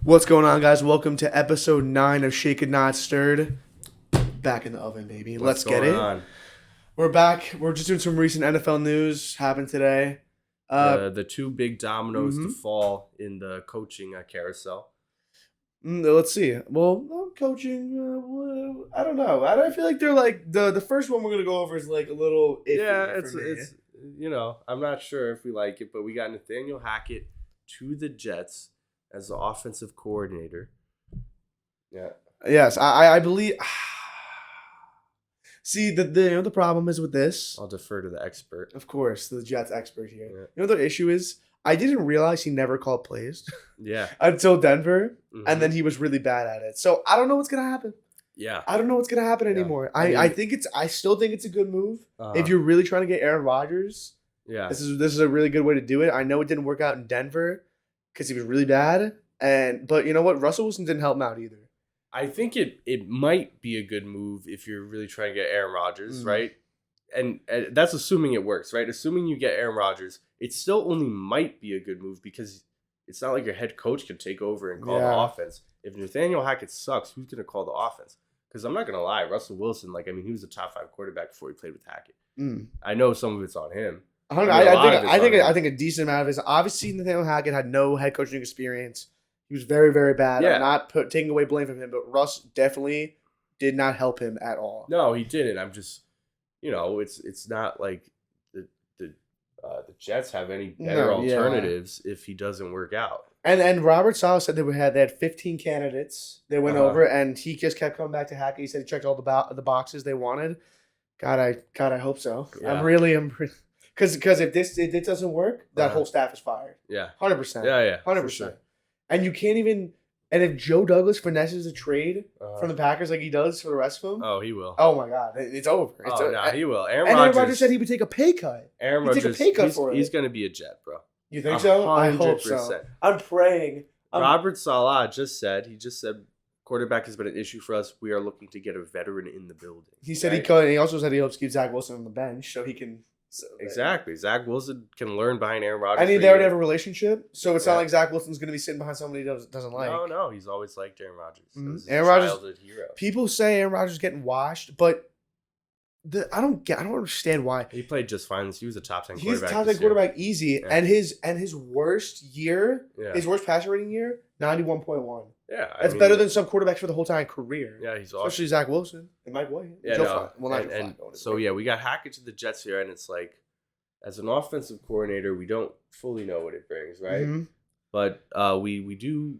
What's going on, guys? Welcome to episode 9 of Siejka'd, Stirred. Back in the oven, baby. Let's get it. On? We're back. We're just doing some recent NFL news happened today. The two big dominoes to fall in the coaching carousel. Let's see. Well, coaching. I don't know. I feel like they're like the first one we're gonna go over is like a little iffy. Yeah, for me. it's I'm not sure if we like it, but we got Nathaniel Hackett to the Jets as the offensive coordinator. Yeah. Yes, I believe. See, the problem is with this. I'll defer to the expert. Of course, the Jets expert here. Yeah. You know what the issue is? I didn't realize he never called plays. Yeah. Until Denver, and then he was really bad at it. So I don't know what's gonna happen. Yeah. I don't know what's gonna happen anymore. I still think it's a good move if you're really trying to get Aaron Rodgers. Yeah. This is a really good way to do it. I know it didn't work out in Denver because he was really bad, but you know what? Russell Wilson didn't help him out either. I think it might be a good move if you're really trying to get Aaron Rodgers, right? And that's assuming it works, right? Assuming you get Aaron Rodgers, it still only might be a good move because it's not like your head coach can take over and call the offense. If Nathaniel Hackett sucks, who's going to call the offense? Because I'm not going to lie, Russell Wilson, he was a top 5 quarterback before he played with Hackett. I know some of it's on him. I think a decent amount of it is obviously Nathaniel Hackett had no head coaching experience. He was very, very bad. Yeah. I'm not taking away blame from him, but Russ definitely did not help him at all. No, he didn't. I'm just, it's not like the Jets have any better alternatives if he doesn't work out. And Robert Saleh said they had 15 candidates. They went over, and he just kept coming back to Hackett. He said he checked all the boxes they wanted. God, I hope so. Yeah. Because if this doesn't work, that whole staff is fired. Yeah, 100%. Yeah, 100%. Sure. And you can't even. And if Joe Douglas finesses a trade from the Packers like he does for the rest of them, he will. Oh my God, it's over. He will. Aaron Rodgers said he would take a pay cut. Aaron Rodgers, he's going to be a Jet, bro. You think so? 100%. I hope so. I'm praying. Robert Saleh just said quarterback has been an issue for us. We are looking to get a veteran in the building. He said he could. And he also said he hopes to keep Zach Wilson on the bench so he can. Exactly. Zach Wilson can learn behind Aaron Rodgers. And they already have a relationship, so it's not like Zach Wilson's going to be sitting behind somebody he doesn't like. No. He's always liked Aaron Rodgers. Aaron Rodgers, childhood hero. People say Aaron Rodgers is getting washed, but I don't understand why. He played just fine. He was a top 10 quarterback. He's a top 10 quarterback easy, and his worst year, his worst passer rating year, 91.1. Yeah, that's better than some quarterbacks for the whole time career. Yeah, he's awesome. Especially Zach Wilson and Mike White. Yeah, we got Hackett to the Jets here, and it's like, as an offensive coordinator, we don't fully know what it brings, right? Mm-hmm. But we do,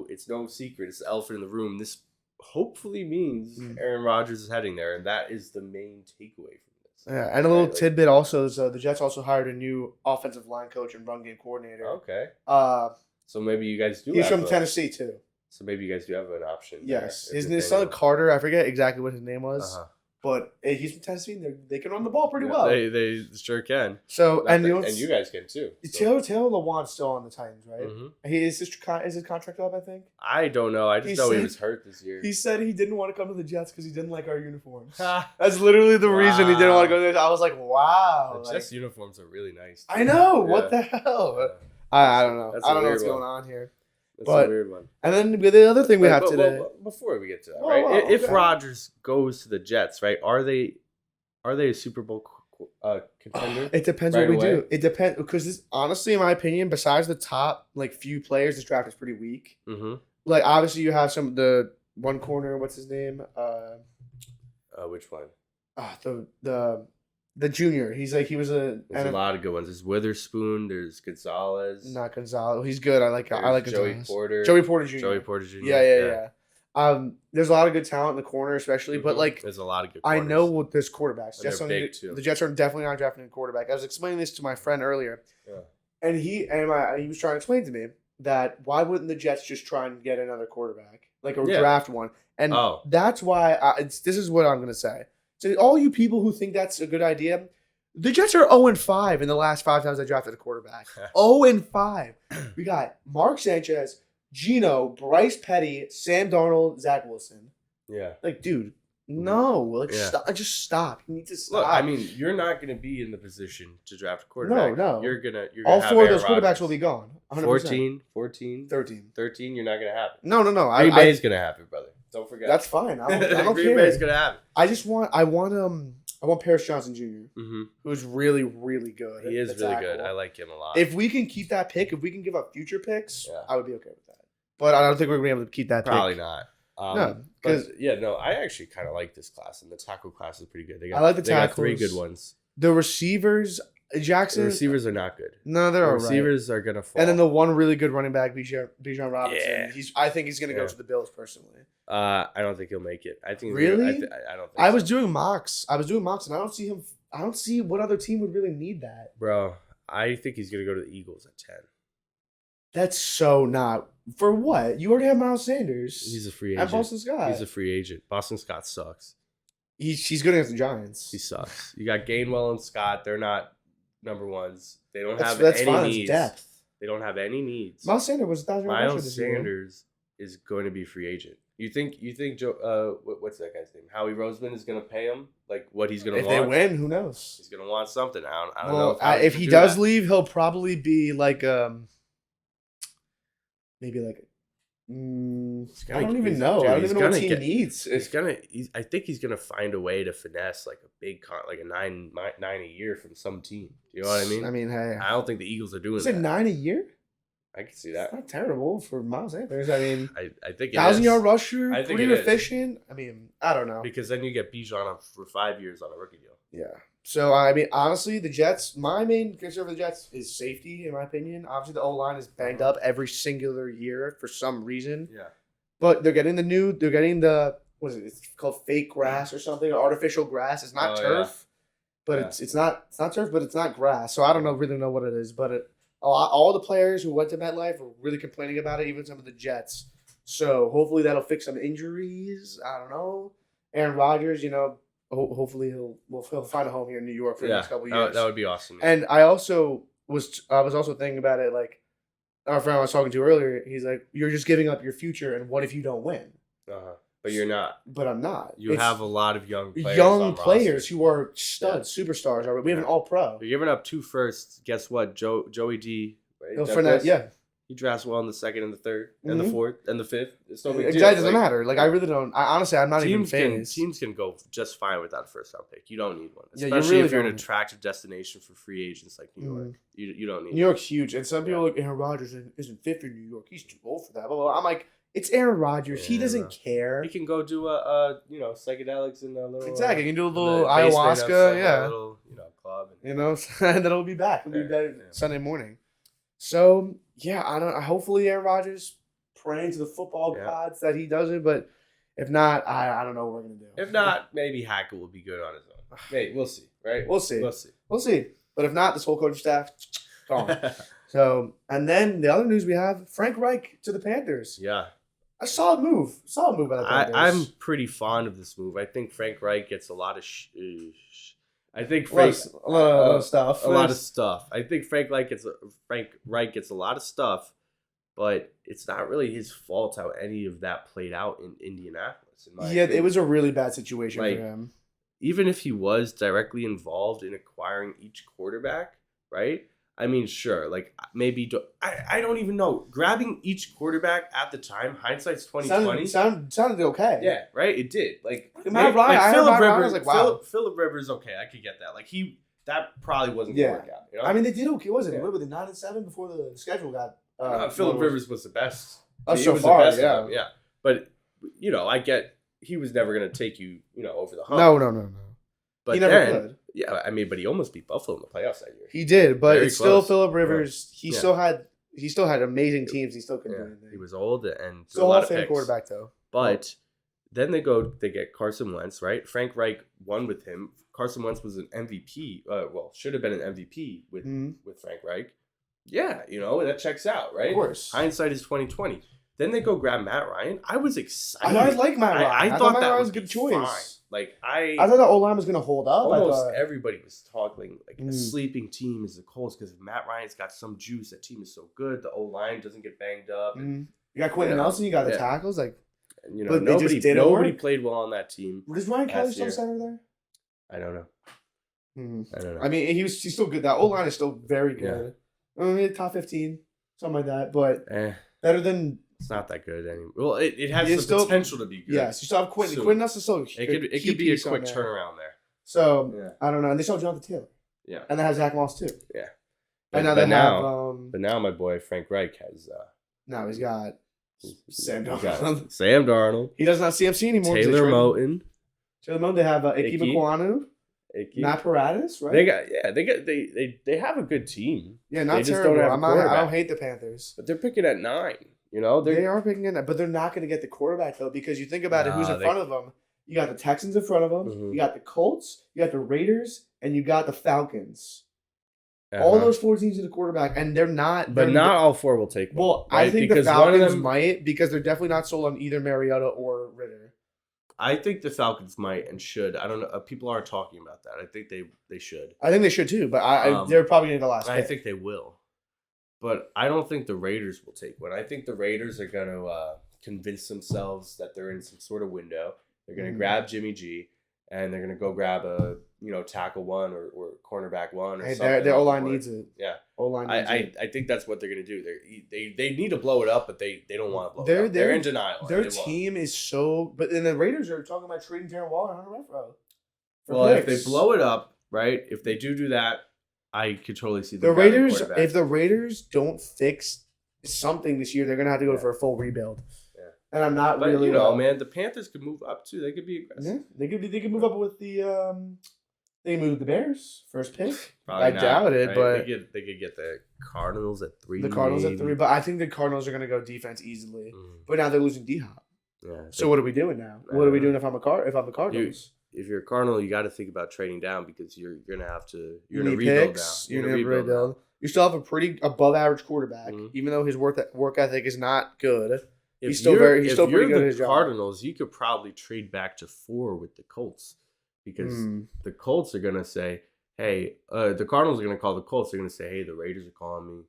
it's no secret. It's the elephant in the room. This hopefully means Aaron Rodgers is heading there, and that is the main takeaway from this. Yeah, and a little tidbit also is the Jets also hired a new offensive line coach and run game coordinator. Okay. So maybe you guys do. He's from Tennessee too. So maybe you guys do have an option. Yes, his son Carter. I forget exactly what his name was. But he's from Tennessee, and they can run the ball pretty well. They sure can. So and you guys can too. So. Taylor Lewan's still on the Titans, right? Mm-hmm. Is his contract up? I think. I don't know. I just know he was hurt this year. He said he didn't want to come to the Jets because he didn't like our uniforms. That's literally the reason he didn't want to go there. I was like, wow. The Jets uniforms are really nice. I know. Yeah. What the hell? I don't know. I don't know what's going on here. That's a weird one. And then the other thing we have today. Before we get to that, right? If Rodgers goes to the Jets, right? Are they a Super Bowl contender? It depends what we do. It depends because honestly, in my opinion, besides the top few players, this draft is pretty weak. Mm-hmm. Like obviously, you have the one corner. What's his name? Which one? The junior. He was There's a lot of good ones. There's Witherspoon. There's Gonzalez. Not Gonzalez. He's good. I like Joey Gonzalez. Porter. Joey Porter Jr. Yeah. There's a lot of good talent in the corner, especially. But there's a lot of good corners. I know what there's quarterbacks. They're big too. The Jets are definitely not drafting a quarterback. I was explaining this to my friend earlier, and he was trying to explain to me that why wouldn't the Jets just try and get another quarterback, like draft one? And that's why this is what I'm going to say. So all you people who think that's a good idea, the Jets are 0-5 in the last 5 times they drafted a quarterback. 0-5. We got Mark Sanchez, Geno, Bryce Petty, Sam Darnold, Zach Wilson. Yeah. Like, dude, No, like stop. Just stop. You need to stop. Look, I mean, you're not going to be in the position to draft a quarterback. No. You're gonna all have 4 of Aaron those quarterbacks Rodgers. will be gone. 100%. 14, 13. You're not going to have it. No. Green Bay's going to have it, brother. Don't forget. That's fine. I don't Green care. Bay's going to have it. I want Paris Johnson Jr., who's really, really good. He is really good. I like him a lot. If we can keep that pick, if we can give up future picks, I would be okay with that. But I don't think we're going to be able to keep that Probably pick. not. No, because I actually kind of like this class, and the tackle class is pretty good. I like the tackles. Got 3 good ones. The receivers, Jackson. The receivers are not good. No, they're all right. Receivers are gonna fall. And then the one really good running back, Bijan Robinson. Yeah. I think he's gonna go to the Bills personally. I don't think he'll make it. I think really. I don't. Think I was doing mocks, and I don't see him. I don't see what other team would really need that. Bro, I think he's gonna go to the Eagles at 10. That's so not for what? You already have Miles Sanders. He's a free agent. And Boston Scott. He's a free agent. Boston Scott sucks. He's good against the Giants. He sucks. You got Gainwell and Scott. They're not number ones. They don't have that's any fine. needs. It's depth. They don't have any needs. Miles Sanders was Miles Sanders is going to be a free agent. You think Joe? What's that guy's name? Howie Roseman is going to pay him like what he's going to want. If they win, who knows? He's going to want something. I don't know. If he does leave, he'll probably be like maybe like I don't even know. I don't even know what he needs. I think he's gonna find a way to finesse like a big like a nine a year from some team. You know what I mean? I mean, hey, I don't think the Eagles are doing that. Is it 9 a year? I can see that. It's not terrible for Miles Sanders. I mean, I think 1,000-yard rusher, I think pretty efficient. I mean, I don't know. Because then you get Bijan for 5 years on a rookie deal. Yeah. So, I mean, honestly, the Jets, my main concern for the Jets is safety, in my opinion. Obviously, the O-line is banged up every singular year for some reason. Yeah. But they're getting what is it? It's called fake grass or something, artificial grass. It's not turf, but it's not turf, but it's not grass. So I don't really know what it is, but all the players who went to MetLife were really complaining about it, even some of the Jets. So hopefully that'll fix some injuries. I don't know. Aaron Rodgers, hopefully he'll find a home here in New York for the next couple of years. That would be awesome. Yeah. And I was also thinking about it, like our friend I was talking to earlier. He's like, "You're just giving up your future, and what if you don't win?" But you're not. But I'm not. You have a lot of young players. Who are studs, superstars. We have an All-Pro. You're giving up 2 firsts. Guess what? Joey D. Right? Fournette, yeah. He drafts well in the 2nd and the 3rd and the 4th and the 5th. It's no big deal. Exactly, doesn't matter. Like I really don't. Honestly, I'm not even phased. Teams can go just fine without a first-round pick. You don't need one, especially if you're an attractive destination for free agents like New York. You don't need. New York's huge, and some people are like Aaron Rodgers isn't fit for New York. He's too old for that. But I'm like, it's Aaron Rodgers. He doesn't care. He can go do psychedelics in a little. Exactly, he can do a little ayahuasca. A little club. And then he'll be back. He'll be better Sunday morning. So yeah, hopefully Aaron Rodgers, praying to the football gods that he does it. But if not, I don't know what we're gonna do. If not, maybe Hackett will be good on his own. Maybe we'll see. Right? We'll see. But if not, this whole coaching staff gone. So, and then the other news we have: Frank Reich to the Panthers. Yeah. A solid move by the Panthers. I'm pretty fond of this move. I think Frank Reich gets a lot of I think a lot of stuff. A lot of stuff. I think Frank Reich gets a lot of stuff, but it's not really his fault how any of that played out in Indianapolis. It was a really bad situation for him. Even if he was directly involved in acquiring each quarterback, right? I mean, sure, like maybe I don't even know. Grabbing each quarterback at the time, hindsight's 2020. Sounded okay. Yeah, right. It did. Like Matt Ryan, Philip Rivers. I was like, wow. Philip Rivers, okay, I could get that. Like that probably wasn't gonna work out. You know? I mean, they did okay, wasn't it? What were they 9-7 before the schedule got? Philip Rivers was the best. So far, yeah. But I get he was never gonna take you, over the hump. No. But he never could. Yeah, I mean, but he almost beat Buffalo in the playoffs that year. He did, but it's close. still Philip Rivers. He still had amazing teams. He still couldn't do anything. He was old and still a Hall of Fame quarterback though. But then they get Carson Wentz, right? Frank Reich won with him. Carson Wentz was an MVP. Should have been an MVP with Frank Reich. Yeah, that checks out, right? Of course. Hindsight is 2020. Then they go grab Matt Ryan. I was excited. I like Matt Ryan. I thought Matt that Ryan was a good choice. Fine. Like I thought the O-line was going to hold up. Almost everybody was talking like a sleeping team is the Colts because Matt Ryan's got some juice. That team is so good. The O-line doesn't get banged up. You got Quentin Nelson. You got the tackles. Like You know, nobody played well on that team. Does Ryan Kelly still center there? I don't know. I don't know. I mean, he's still good. That O-line is still very good. Yeah. I mean, top 15, something like that. But better than... It's not that good anymore. Well, it has the potential to be good. Yes, you still have Quentin. Quentin has to still... It could be a quick turnaround there. So, I don't know. And they still have Jonathan Taylor. Yeah. And they have Zach Moss, too. Yeah. And now But now my boy Frank Reich has... now he's got Sam Darnold. Sam Darnold. He doesn't have CMC anymore. Taylor Moton. They have Ike Mekwonu. Matt Paradis, right? They have a good team. Yeah, not terrible. I don't hate the Panthers. But they're picking at 9. You know, they are picking at 9, but they're not going to get the quarterback though, because you think about it, who's in front of them? You got the Texans in front of them. Mm-hmm. You got the Colts. You got the Raiders, and you got the Falcons. All those 4 teams in the quarterback, and they're not. But not all 4 will take one. Well, right? I think because the Falcons might, because they're definitely not sold on either Mariota or Ritter. I think the Falcons might and should. I don't know. People aren't talking about that. I think they should. I think they should too, but they're probably going to get the last pick. I think they will. But I don't think the Raiders will take one. I think the Raiders are going to convince themselves that they're in some sort of window. They're going to grab Jimmy G, and they're going to go grab a tackle 1 or cornerback 1 or something. Their O-line needs it. Yeah. O-line needs it. I think that's what they're going to do. They need to blow it up, but they don't want to blow it up. They're in denial. Their team is so... But then the Raiders are talking about trading Darren Waller and Hunter Renfrow. Well, picks. If they blow it up, right, if they do that, I could totally see the Raiders. If the Raiders don't fix something this year, they're going to have to go for a full rebuild. And I'm not really... you know, man, the Panthers could move up, too. They could be aggressive. Yeah, they could move up with the... they move the Bears, first pick. Probably doubt it, right? but... They could get the Cardinals at 3. The Cardinals at 3, but I think the Cardinals are going to go defense easily. But now they're losing D-Hop. Yeah. So what are we doing now? What are we doing if I'm the Cardinals? If you're a Cardinal, you got to think about trading down because you're going to have to... You're going to rebuild picks, now. You're going to rebuild. You still have a pretty above-average quarterback, even though his work ethic is not good. He's still pretty good at his job. Cardinals, you could probably trade back to 4 with the Colts because the Colts are going to say, hey, the Cardinals are going to call the Colts. They're going to say, hey, the Raiders are calling me.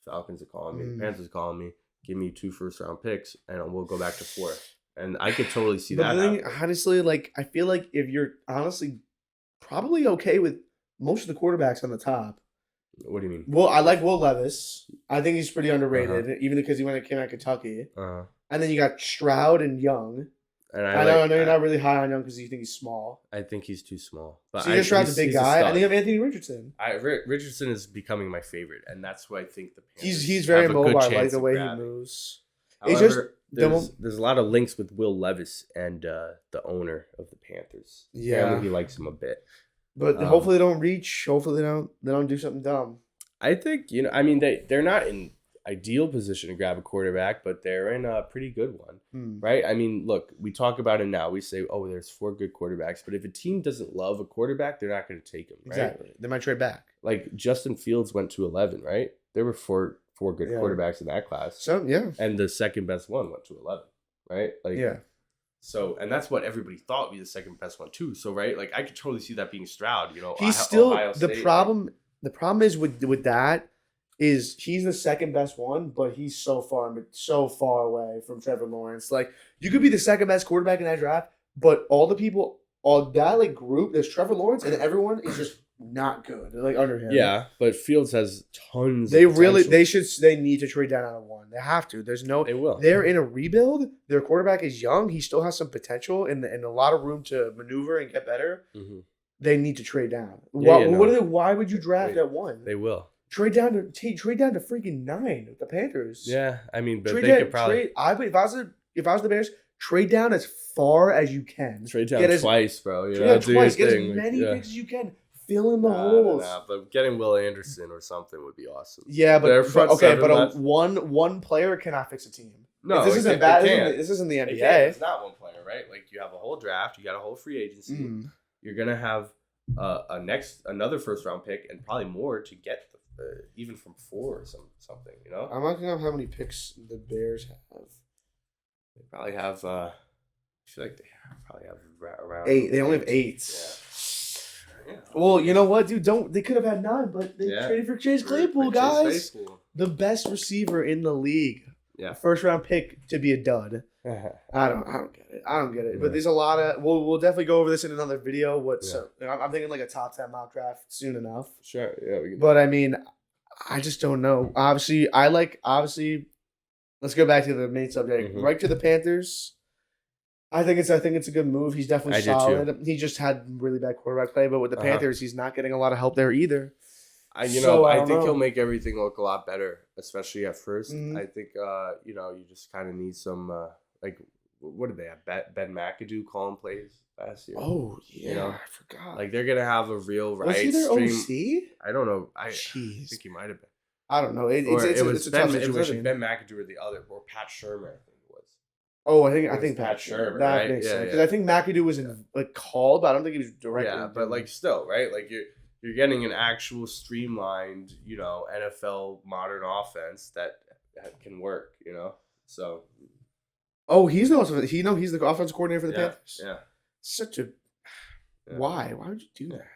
Falcons are calling me. The Panthers are calling me. Give me 2 first-round picks, and we'll go back to 4. And I could totally see that happening. Honestly, I feel like if you're honestly probably okay with most of the quarterbacks on the top. What do you mean? Well, I like Will Levis. I think he's pretty underrated, even because he came out of Kentucky. And then you got Stroud and Young. And I know you're not really high on Young because you think he's small. I think he's too small. But so Stroud's a big guy. And then you have Anthony Richardson. Richardson is becoming my favorite, and that's why I think the Panthers he's very mobile. I like the way he moves. However, there's a lot of links with Will Levis and the owner of the Panthers. Yeah, apparently he likes him a bit. But hopefully they don't reach. Hopefully they don't do something dumb. I think they're not in ideal position to grab a quarterback, but they're in a pretty good one, right? I mean, look, we talk about it now. We say, oh, there's 4 good quarterbacks, but if a team doesn't love a quarterback, they're not going to take him, right? Exactly. They might trade back. Like Justin Fields went to 11, right? There were four good quarterbacks in that class. So yeah, and the second best one went to 11, right? So, and that's what everybody thought would be the second best one too. So, right, I could totally see that being Stroud. He's still Ohio State, the problem. Right? The problem is with that is he's the second best one, but he's so far away from Trevor Lawrence. You could be the second best quarterback in that draft, but all that group, there's Trevor Lawrence, and everyone is just not good. They're under him. Yeah, but Fields has tons. They need to trade down out of 1. They have to. They will. They're in a rebuild. Their quarterback is young. He still has some potential and a lot of room to maneuver and get better. Mm-hmm. They need to trade down. Why would you draft at 1? They will trade down to freaking 9 with the Panthers. Yeah, I mean, but they could probably. If I was the Bears, trade down as far as you can. Trade down twice, bro. Trade down twice. Get as many picks as you can. Fill in the holes. But getting Will Anderson or something would be awesome. Yeah, but one player cannot fix a team. No, this isn't bad. This isn't the NBA. It's not one player, right? You have a whole draft, you got a whole free agency. You're gonna have another first round pick and probably more to get even from 4 or something. You know, I'm looking up how many picks the Bears have. They probably have. I feel like they probably have around 8. They only have 8. Yeah. Well, you know what, dude? They could have had 9, but they traded for Chase Claypool, guys. The best receiver in the league. Yeah. First round pick to be a dud. I don't get it. I don't get it. Yeah. But there's a lot of. We'll definitely go over this in another video. I'm thinking like a top 10 mock draft soon enough. Sure. Yeah. We can but I mean, I just don't know. Obviously. Let's go back to the main subject. Mm-hmm. Right to the Panthers. I think it's a good move. He's definitely solid. He just had really bad quarterback play, but with the Panthers, he's not getting a lot of help there either. I think he'll make everything look a lot better, especially at first. Mm-hmm. I think you just kind of need some what did they have? Ben McAdoo calling plays last year. Oh yeah, I forgot. Like they're gonna have a real Was he their OC? I don't know. I think he might have been. I don't know. It's a tough situation. It was Ben McAdoo or the other, or Pat Shermer, I think it was. Oh, I think Pat Shermer. That makes sense. Because I think McAdoo was called, but I don't think he was directly. Yeah, but still, right? Like you're getting an actual streamlined, NFL modern offense that can work, So. Oh, he's the offensive coordinator for the Panthers. Yeah. Such a. Yeah. Why? Why would you do that?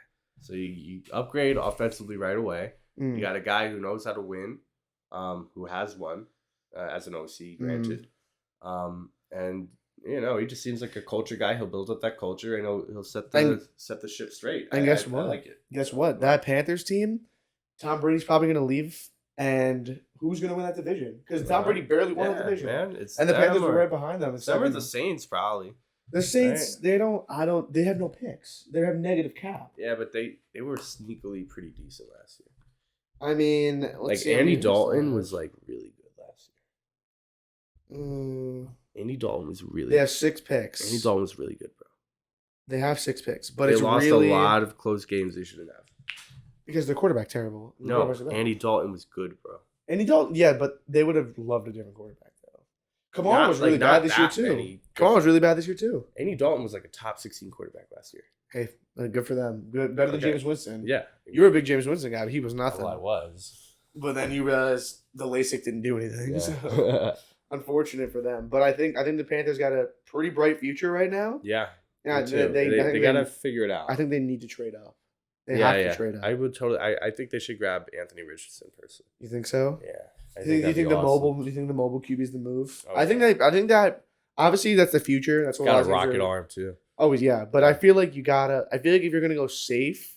So you upgrade offensively right away. You got a guy who knows how to win, who has won as an OC, granted. And he just seems like a culture guy. He'll build up that culture and he'll set the ship straight. And guess what? I like it. Guess what? That Panthers team, Tom Brady's probably going to leave, and who's going to win that division? Because Tom Brady barely won the division, man. And the Panthers are right behind them. Them or the Saints, probably. The Saints, right? They have no picks. They have negative cap. Yeah, but they were sneakily pretty decent last year. I mean, Andy Dalton was really good last year. Andy Dalton was really. They have 6 picks. Andy Dalton was really good, bro. They have 6 picks, but they lost a lot of close games they shouldn't have. Because their quarterback terrible. No, Andy Dalton was good, bro. Andy Dalton, yeah, but they would have loved a different quarterback though. Kamara was really bad this year too. Kamara was really bad this year too. Andy Dalton was like a top 16 quarterback last year. Hey, good for them. Better than James Winston. Yeah. You were a big James Winston guy, but he was nothing. Well, I was. But then you realized the LASIK didn't do anything. Yeah. So unfortunate for them. But I think the Panthers got a pretty bright future right now. Yeah. Yeah, they got to figure it out. I think they need to trade up. They have to trade up. I would totally. I think they should grab Anthony Richardson personally. You think so? Yeah. Do you think the mobile QB is the move? Oh, I think that obviously that's the future. That's what got a rocket arm too. Oh yeah, but I feel like if you're gonna go safe,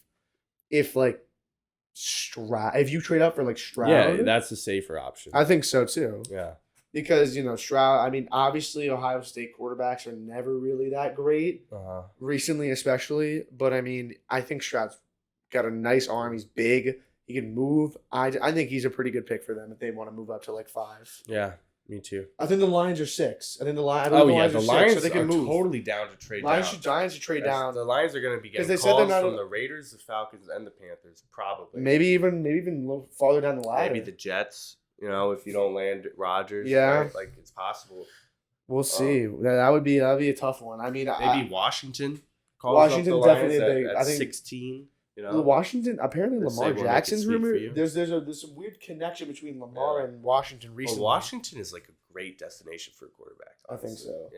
if you trade up for Stroud, yeah, that's the safer option. I think so too. Yeah, because Stroud. I mean, obviously Ohio State quarterbacks are never really that great. Recently, especially, but I mean, I think Stroud's got a nice arm. He's big. He can move. I think he's a pretty good pick for them if they want to move up to 5. Yeah. Me too. I think the Lions are 6. I think the Lions. The Lions so they can move. Totally down to trade down. Giants should trade down. The Lions are going to be getting calls from the Raiders, the Falcons, and the Panthers, probably. Maybe even a little farther down the line. Maybe the Jets. If you don't land Rodgers, yeah, right? It's possible. We'll see. That'd be a tough one. I mean, maybe Washington. Washington definitely at 16. Washington, apparently Lamar Jackson's rumored. There's some weird connection between Lamar and Washington recently. Well, Washington is a great destination for a quarterback. Honestly. I think so.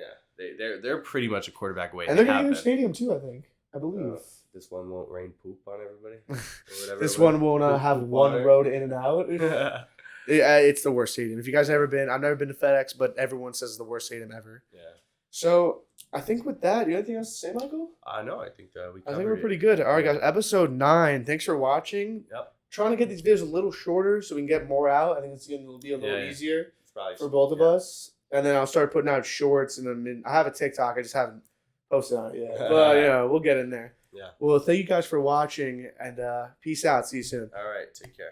Yeah, they're pretty much a quarterback away. And they're getting a new stadium too. I believe. This one won't rain poop on everybody. This one won't have one road in and out. It's the worst stadium. If you guys have ever been, I've never been to FedEx, but everyone says it's the worst stadium ever. Yeah. So I think with that, you have anything else to say, Michael? No, I think we're pretty good. All right, guys. Episode 9. Thanks for watching. Yep. Trying to get these videos a little shorter so we can get more out. I think it's going to be a little easier for both of us. And then I'll start putting out shorts. And I have a TikTok. I just haven't posted on it yet. But we'll get in there. Yeah. Well, thank you guys for watching, and peace out. See you soon. All right. Take care.